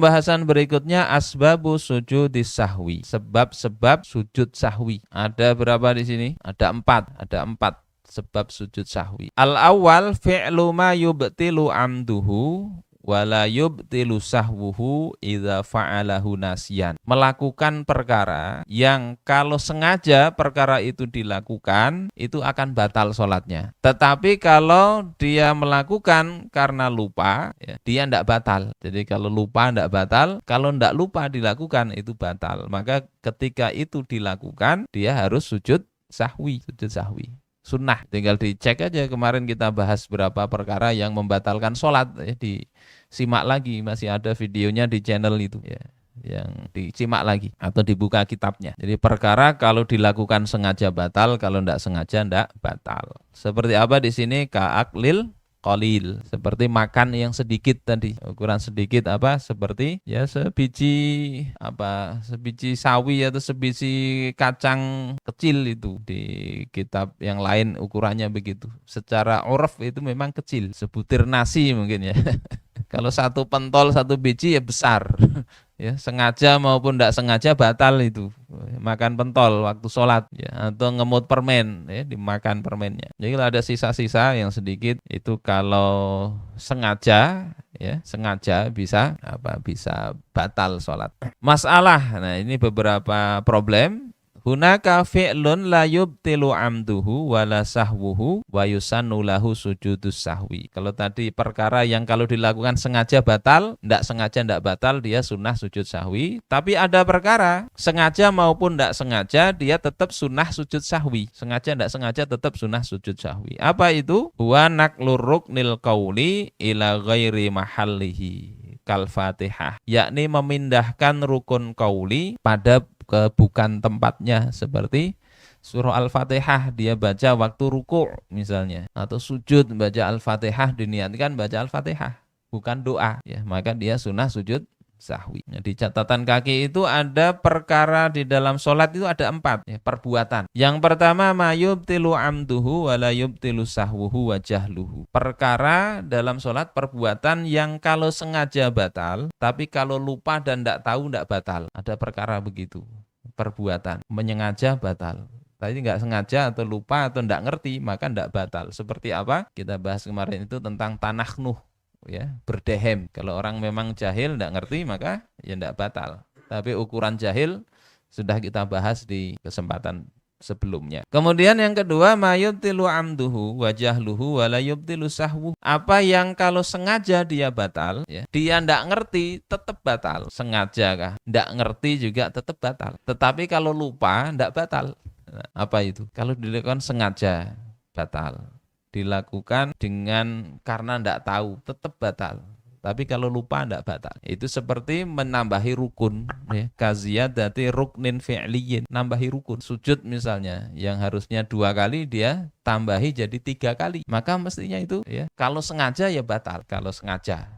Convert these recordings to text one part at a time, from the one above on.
Bahasan berikutnya asbabu sujudis sahwi. Sebab-sebab sujud sahwi. Ada berapa di sini? Ada 4. Ada 4 sebab sujud sahwi. Al-awwal fi'lu ma yubtilu amduhu wala yubtilu sahwuhu idza fa'alahu nasyan. Melakukan perkara yang kalau sengaja perkara itu dilakukan, itu akan batal sholatnya. Tetapi kalau dia melakukan karena lupa, ya, dia tidak batal. Jadi kalau lupa tidak batal, kalau tidak lupa dilakukan itu batal. Maka ketika itu dilakukan, dia harus sujud sahwi. Sujud sahwi. Sunnah, tinggal dicek aja kemarin kita bahas berapa perkara yang membatalkan sholat, ya, disimak lagi, masih ada videonya di channel itu, ya, yang disimak lagi atau dibuka kitabnya. Jadi perkara kalau dilakukan sengaja batal, kalau tidak sengaja tidak batal. Seperti apa di sini? Ka'aklil qalil, seperti makan yang sedikit tadi. Ukuran sedikit apa? Seperti ya sebiji sawi atau sebiji kacang kecil itu. Di kitab yang lain ukurannya begitu. Secara uraf itu memang kecil, sebutir nasi mungkin ya. Kalau satu pentol satu biji ya besar. Ya, sengaja maupun tidak sengaja batal itu makan pentol waktu sholat, ya, atau ngemut permen, ya, dimakan permennya. Jadi kalau ada sisa-sisa yang sedikit itu kalau sengaja, ya, sengaja bisa batal sholat. Masalah, nah ini beberapa problem. Hunaka fi'lun la yubtilu amduhu wala sahwuhu wa yusannu lahu sujudus sahwi. Kalau tadi perkara yang kalau dilakukan sengaja batal, tidak sengaja tidak batal, dia sunnah sujud sahwi. Tapi ada perkara sengaja maupun tidak sengaja dia tetap sunnah sujud sahwi. Sengaja tidak sengaja tetap sunnah sujud sahwi. Apa itu? Wa naqlur ruknil qauli ila ghairi mahallihi kal Fatihah, yakni memindahkan rukun qauli pada ke bukan tempatnya, seperti surah Al-Fatihah dia baca waktu ruku' misalnya, atau sujud baca Al-Fatihah diniatkan baca Al-Fatihah bukan doa, ya, maka dia sunnah sujud sahwi. Di catatan kaki itu ada perkara di dalam sholat itu ada 4, ya, perbuatan. Yang pertama ma yubtilu amduhu wala yubtilu sahwuhu wa jahluhu. Perkara dalam sholat perbuatan yang kalau sengaja batal, tapi kalau lupa dan tidak tahu tidak batal. Ada perkara begitu. Perbuatan menyengaja batal, tadi nggak sengaja atau lupa atau nggak ngerti maka nggak batal. Seperti apa? Kita bahas kemarin itu tentang tanahnuh, ya, berdehem. Kalau orang memang jahil nggak ngerti maka ya nggak batal. Tapi ukuran jahil sudah kita bahas di kesempatan sebelumnya. Kemudian yang kedua ma yubtilu amduhu wa jahluhu wa la yubtilu sahwu. Apa yang kalau sengaja dia batal, ya, dia ndak ngerti tetap batal. Sengaja kah? Ndak ngerti juga tetap batal. Tetapi kalau lupa ndak batal. Nah, apa itu? Kalau dilakukan sengaja batal. Dilakukan dengan karena ndak tahu tetap batal. Tapi kalau lupa tidak batal. Itu seperti menambahi rukun, ya, kaziyadati ruknin fi'liyin, nambahi rukun. Sujud misalnya yang harusnya 2 kali dia tambahi jadi 3 kali. Maka mestinya itu, ya, kalau sengaja ya batal. Kalau sengaja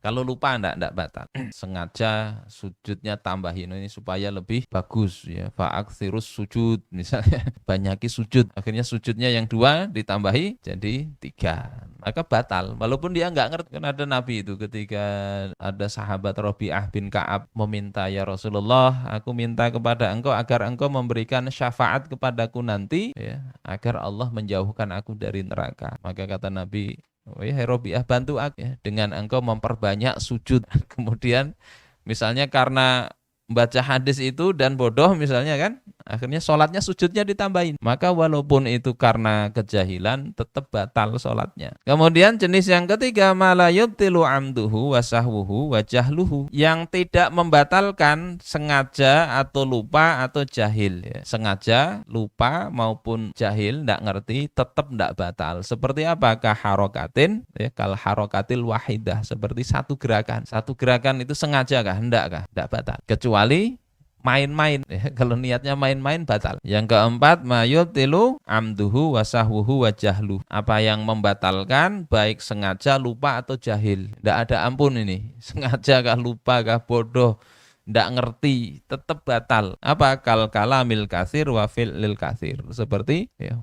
kalau lupa enggak batal. Sengaja sujudnya tambahin ini supaya lebih bagus, ya, fa'aktsirus sujud misalnya, banyaki sujud, akhirnya sujudnya yang 2 ditambahi jadi 3, maka batal walaupun dia enggak ngerti. Kan ada Nabi itu ketika ada sahabat Rabi'ah bin Ka'ab meminta, ya Rasulullah, aku minta kepada engkau agar engkau memberikan syafaat kepadaku nanti, ya, agar Allah menjauhkan aku dari neraka. Maka kata Nabi, oh ya Rabi'ah, bantu aku, ya, dengan engkau memperbanyak sujud. Kemudian misalnya karena baca hadis itu dan bodoh misalnya kan, akhirnya sholatnya sujudnya ditambahin. Maka walaupun itu karena kejahilan tetap batal sholatnya. Kemudian jenis yang ketiga mala yubtilu amduhu wa sahwuhu wa jahluhu, yang tidak membatalkan sengaja atau lupa atau jahil, ya. Sengaja, lupa maupun jahil tidak ngerti tetap tidak batal. Seperti apa? Kaharokatin, ya, kal harokatil wahidah, seperti satu gerakan itu sengaja kah? Enggak kah? Tidak batal. Kecuali main-main, ya, kalau niatnya main-main batal. Yang keempat mayubtilu amduhu wa sahwuhu wa jahluh, apa yang membatalkan baik sengaja, lupa atau jahil. Tidak ada ampun ini, sengaja kah, lupa kah, bodoh, tidak ngerti, tetap batal. Apa? Kal kalamil katsir wa fi'lil katsir, seperti, ya,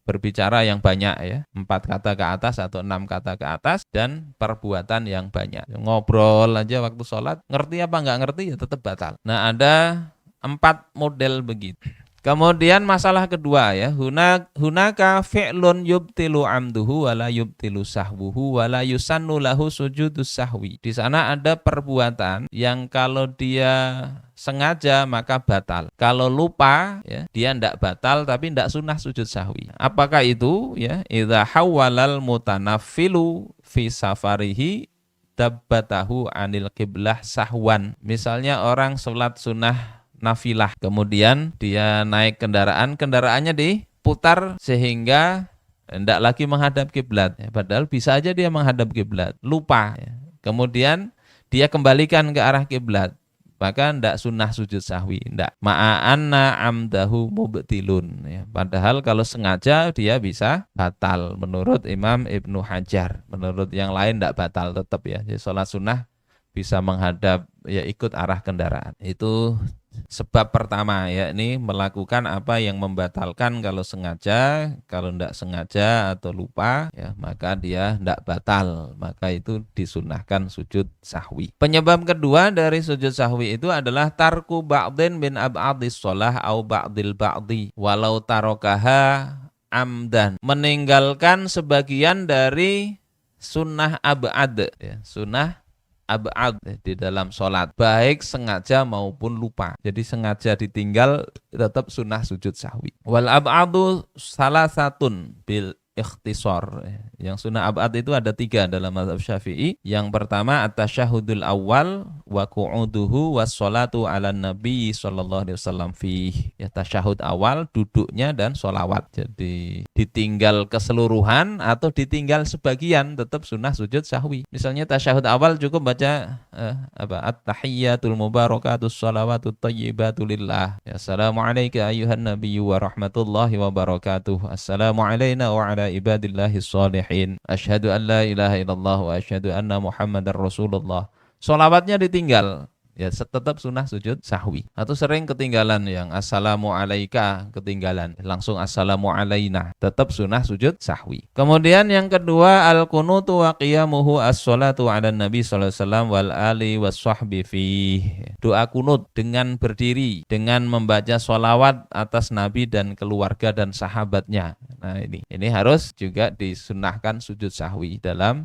berbicara yang banyak ya, 4 kata ke atas atau 6 kata ke atas, dan perbuatan yang banyak. Ngobrol aja waktu sholat, ngerti apa nggak ngerti ya tetap batal. Nah, ada 4 model begitu. Kemudian masalah kedua ya, hunaka fi'lun yubtilu amduhu wala yubtilu sahwuhu wala yusannu lahu sujudus sahwi. Di sana ada perbuatan yang kalau dia sengaja maka batal. Kalau lupa ya, dia ndak batal tapi ndak sunnah sujud sahwi. Apakah itu ya? Idza hawwalal mutanaffilu fi safarihi tabbatahu anil qiblah sahwan. Misalnya orang sholat sunnah nafilah, kemudian dia naik kendaraannya diputar sehingga hendak lagi menghadap kiblat, padahal bisa aja dia menghadap kiblat, lupa, kemudian dia kembalikan ke arah kiblat, maka hendak sunnah sujud sahwi, hendak ma'anna amdahu mubtilun, padahal kalau sengaja dia bisa batal menurut Imam Ibnu Hajar. Menurut yang lain hendak batal tetap ya, jadi sholat sunnah bisa menghadap ya ikut arah kendaraan. Itu sebab pertama, yakni melakukan apa yang membatalkan kalau sengaja. Kalau tidak sengaja atau lupa ya, maka dia tidak batal, maka itu disunahkan sujud sahwi. Penyebab kedua dari sujud sahwi itu adalah tarku ba'din min ab'adis sholah au ba'dil ba'di walau tarokaha amdan, meninggalkan sebagian dari sunnah ab'ad ya, sunnah ab'ad di dalam sholat, baik sengaja maupun lupa. Jadi sengaja ditinggal tetap sunnah sujud sahwi. Wal ab'adu salasatun bil ikhtisar. Yang sunnah ab'ad itu ada 3 dalam mazhab Syafi'i. Yang pertama at-tasyahudul awal wa qu'uduhu was sholatu ala nabi sallallahu alaihi wasallam fi. Ya, tasyahud awal, duduknya dan sholawat. Jadi ditinggal keseluruhan atau ditinggal sebagian tetap sunnah sujud sahwi. Misalnya tasyahud awal cukup baca at-tahiyyatul mubarakatus sholawatut thayyibatu lillah. Ya, assalamu alayka ayyuhan nabiyyu wa rahmatullahi wa barakatuh. Assalamu alayna wa ala ibadillahis sholihin. Asyhadu an la ilaha illallah wa asyhadu anna muhammadar rasulullah. Sholawatnya ditinggal, ya tetap sunnah sujud sahwi. Atau sering ketinggalan yang assalamu alaika, ketinggalan langsung assalamu alaina, tetap sunnah sujud sahwi. Kemudian yang kedua al-qunutu wa qiyamuhu as-sholatu ala nabi sallallahu alaihi wasallam wal ali was sahbi fih. Doa kunut dengan berdiri, dengan membaca sholawat atas nabi dan keluarga dan sahabatnya. Nah, ini harus juga disunahkan sujud sahwi dalam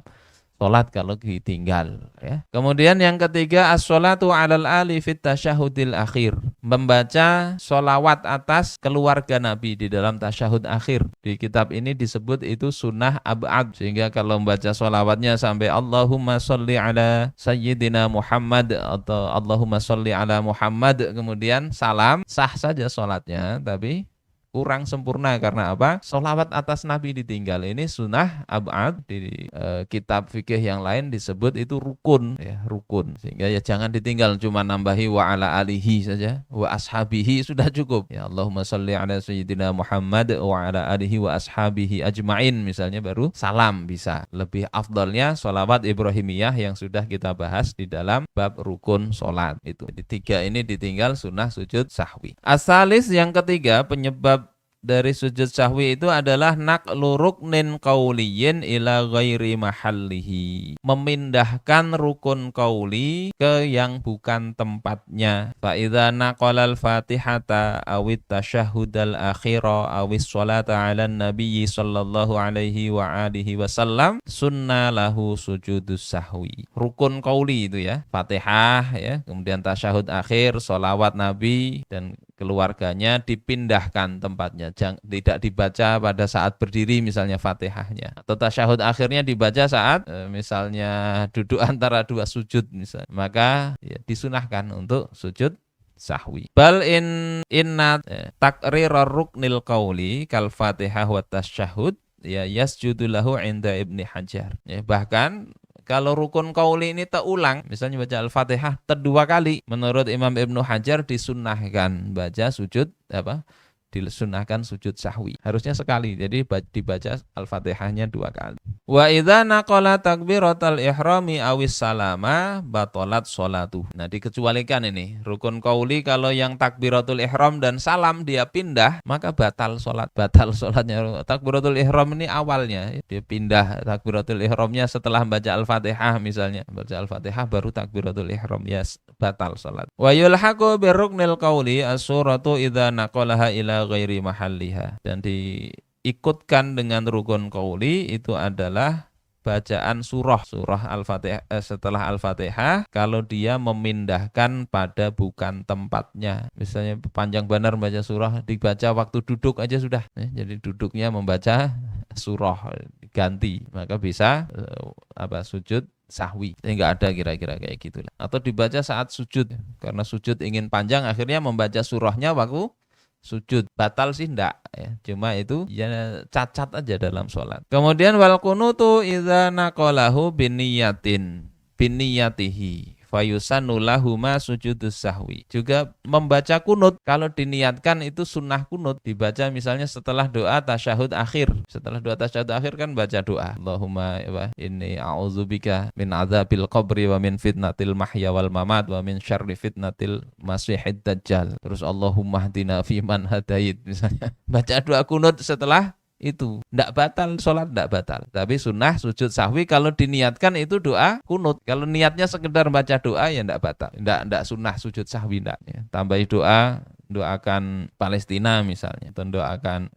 sholat kalau ditinggal ya. Kemudian yang ketiga as-sholatu alal ali fit tasyahudil akhir, membaca sholawat atas keluarga Nabi di dalam tasyahud akhir. Di kitab ini disebut itu sunnah ab'ad, sehingga kalau membaca sholawatnya sampai Allahumma sholli ala sayyidina Muhammad atau Allahumma sholli ala Muhammad kemudian salam, sah saja sholatnya, tapi kurang sempurna karena apa? Sholawat atas Nabi ditinggal. Ini sunnah ab'ad. Di kitab fikih yang lain disebut itu rukun ya, rukun. Sehingga ya jangan ditinggal, cuma nambahi wa ala alihi saja, wa ashabihi sudah cukup. Ya Allahumma sholli ala sayyidina Muhammad wa ala alihi wa ashabihi ajma'in misalnya, baru salam bisa. Lebih afdalnya sholawat Ibrahimiyah yang sudah kita bahas di dalam bab rukun sholat. Itu. Jadi 3 ini ditinggal sunnah sujud sahwi. Asalis yang ketiga, penyebab dari sujud sahwi itu adalah naqlu ruknin qauliyin ila ghairi mahallihi, memindahkan rukun qauli ke yang bukan tempatnya. Fa idza naqalal fatihata awit tasyahhudal akhira awis sholata ala nabi sallallahu alaihi wa alihi wasallam sunna lahu sujudus sahwi. Rukun qauli itu ya, Fatihah ya, kemudian tasyahud akhir, sholawat nabi dan keluarganya dipindahkan tempatnya. Tidak dibaca pada saat berdiri misalnya Fatihahnya, atau tasyahud akhirnya dibaca saat misalnya duduk antara 2 sujud misalnya, maka ya, disunahkan untuk sujud sahwi. Bal inna takrirar ruknil qauli kal Fatihah wa tasyahud ya yasjudu lahu inda Ibni Hajar. Ya, bahkan kalau rukun qauli ini terulang, misalnya baca Al-Fatihah 2 kali, menurut Imam Ibnu Hajar disunnahkan baca sujud disunahkan sujud sahwi. Harusnya sekali, jadi dibaca Al-Fatihahnya 2 kali. Wa idza naqala takbiratal ihrami awis salama batalat sholatuh. Nah, dikecualikan ini rukun qauli, kalau yang takbiratul ihram dan salam dia pindah, maka batal sholatnya. Takbiratul ihram ini awalnya, dia pindah takbiratul ihramnya setelah baca Al-Fatihah misalnya. Baca Al-Fatihah baru takbiratul ihram, ya batal sholat. Wa yulhaqu birruknil qauli as-suratu idza naqalaha ila ghairi mahalliha. Dan diikutkan dengan rukun qauli itu adalah bacaan surah Al-Fatihah setelah Al-Fatihah kalau dia memindahkan pada bukan tempatnya. Misalnya panjang benar baca surah, dibaca waktu duduk aja sudah. Jadi duduknya membaca surah diganti, maka bisa sujud sahwi. Enggak ada kira-kira kayak gitulah. Atau dibaca saat sujud, karena sujud ingin panjang akhirnya membaca surahnya waktu sujud. Batal sih enggak ya. Cuma itu ya cacat aja dalam sholat. Kemudian wal kunutu idza naqalahu biniyatihi fayusannu lahuma sujudus sahwi. Juga membaca kunut, kalau diniatkan itu sunnah kunut, dibaca misalnya setelah doa tasyahud akhir. Setelah doa tasyahud akhir kan baca doa, Allahumma inni a'udzubika min adzabil qabri wa min fitnatil mahya wal mamat wa min syarri fitnatil masihid dajjal. Terus Allahumma hdina fiman hadait misalnya. Baca doa kunut setelah itu tidak batal, sholat tidak batal. Tapi sunnah sujud sahwi kalau diniatkan itu doa kunut. Kalau niatnya sekedar baca doa ya tidak batal. Tidak sunnah sujud sahwi tidak. Ya. Tambahi doakan Palestina misalnya, atau doakan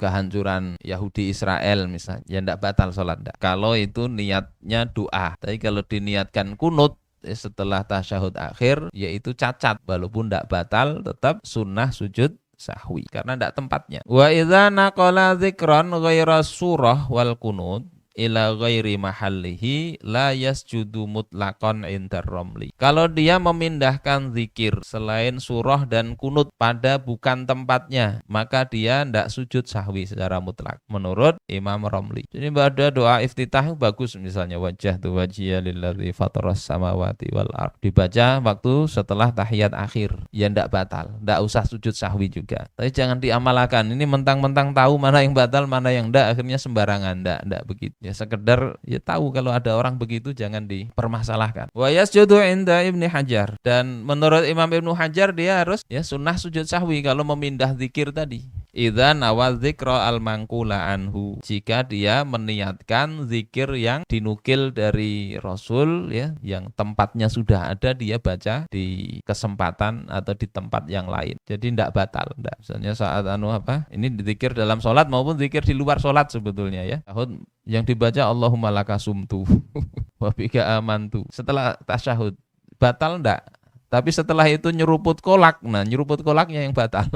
kehancuran Yahudi Israel misalnya, ya tidak batal sholat. Tidak. Kalau itu niatnya doa. Tapi kalau diniatkan kunut setelah tasyahud akhir, yaitu cacat. Walaupun tidak batal, tetap sunnah sujud sahwi karena tidak tempatnya. Wa idza naqala dzikran ghaira surah wal kunut ila ghairi mahallihi la yasjudu mutlaqan intar ramli. Kalau dia memindahkan zikir selain surah dan kunut pada bukan tempatnya, maka dia tidak sujud sahwi secara mutlak menurut Imam Ramli. Jadi pada doa iftitah bagus, misalnya wajjahtu wajhiya lillazi fataras samawati wal ardh, dibaca waktu setelah tahiyat akhir, ya tidak batal, tidak usah sujud sahwi juga. Tapi jangan diamalkan, ini mentang-mentang tahu mana yang batal mana yang tidak, akhirnya sembarangan. Tidak begitu. Ya sekedar ya tahu kalau ada orang begitu, jangan dipermasalahkan. Wa yasjudu inda Ibnu Hajar, dan menurut Imam Ibnu Hajar dia harus ya sunnah sujud sahwi kalau memindah zikir tadi. Idza nawa dzikra al-manqula anhu, jika dia meniatkan zikir yang dinukil dari Rasul ya, yang tempatnya sudah ada, dia baca di kesempatan atau di tempat yang lain. Jadi tidak batal, tidak. Misalnya saat ini zikir dalam sholat maupun zikir di luar sholat sebetulnya ya. Yang dibaca Allahumma laka sumtu wa bika amantu setelah tasyahud, batal enggak? Tapi setelah itu nyeruput kolak, nah nyeruput kolaknya yang batal.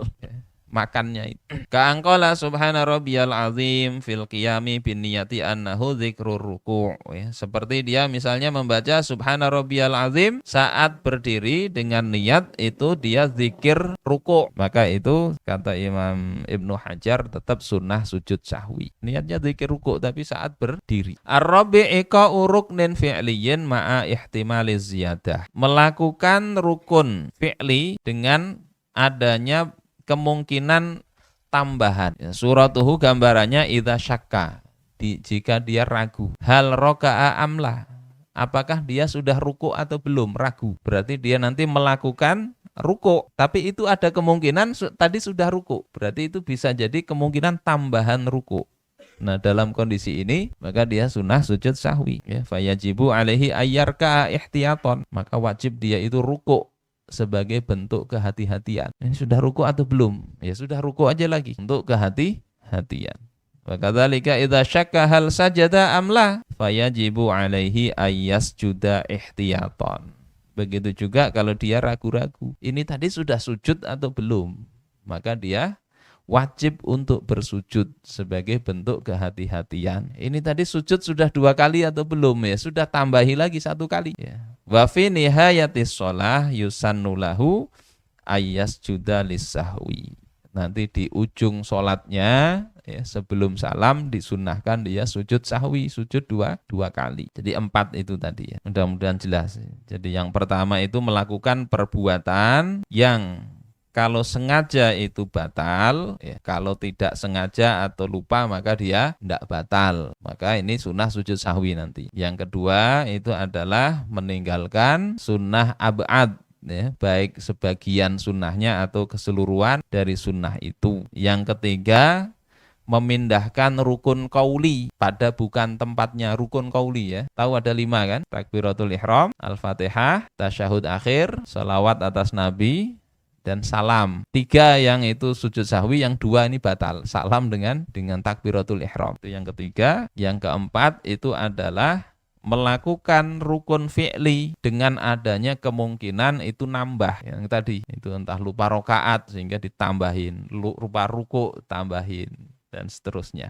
Makannya itu. Ka'angqala subhana rabbiyal azim fil qiyami bin niyati annahu dzikrur ruku'. Ya, seperti dia misalnya membaca subhana rabbiyal azim saat berdiri dengan niat itu dia zikir ruku'. Maka itu kata Imam Ibnu Hajar tetap sunnah sujud sahwi. Niatnya zikir ruku' tapi saat berdiri. Ar-rabi'iqa ruknin fi'liyin ma'a ihtimaliz ziyadah. Melakukan rukun fi'li dengan adanya kemungkinan tambahan. Suratuhu gambarannya idza syakka, jika dia ragu. Hal roka'a amla, apakah dia sudah ruku atau belum, ragu. Berarti dia nanti melakukan ruku, tapi itu ada kemungkinan tadi sudah ruku. Berarti itu bisa jadi kemungkinan tambahan ruku. Nah dalam kondisi ini maka dia sunnah sujud sahwi. Ya, fayajibu alaihi ayyarka ihtiyaton, maka wajib dia itu ruku sebagai bentuk kehati-hatian. Ini sudah ruku atau belum? Ya sudah ruku aja lagi untuk kehati-hatian. Wa kadzalika idza syakka hal sajada amla fayajibu alaihi ayyasjuda ihtiyatan. Begitu juga kalau dia ragu-ragu, ini tadi sudah sujud atau belum, maka dia wajib untuk bersujud sebagai bentuk kehati-hatian. Ini tadi sujud sudah 2 kali atau belum, ya sudah tambahi lagi 1 kali ya. Wa fi nihayatis shalah yusannu lahu ayyasjuda lis-sahwi. Nanti di ujung sholatnya ya, sebelum salam disunnahkan dia sujud sahwi, sujud dua kali. Jadi 4 itu tadi ya. Mudah-mudahan jelas. Jadi yang pertama itu melakukan perbuatan yang Kalau sengaja itu batal, ya. Kalau tidak sengaja atau lupa maka dia tidak batal. Maka ini sunnah sujud sahwi nanti. Yang kedua itu adalah meninggalkan sunnah ab'ad, ya, baik sebagian sunnahnya atau keseluruhan dari sunnah itu. Yang ketiga, memindahkan rukun qauli pada bukan tempatnya. Rukun qauli, ya, tahu ada 5 kan? Takbiratul ihram, al-fatihah, tasyahud akhir, salawat atas nabi, dan salam. 3 yang itu sujud sahwi, yang 2 ini batal. Salam dengan takbiratul ihram. Itu yang ketiga. Yang keempat itu adalah melakukan rukun fi'li dengan adanya kemungkinan itu nambah. Yang tadi itu entah lupa rokaat sehingga ditambahin, lupa ruku tambahin, dan seterusnya.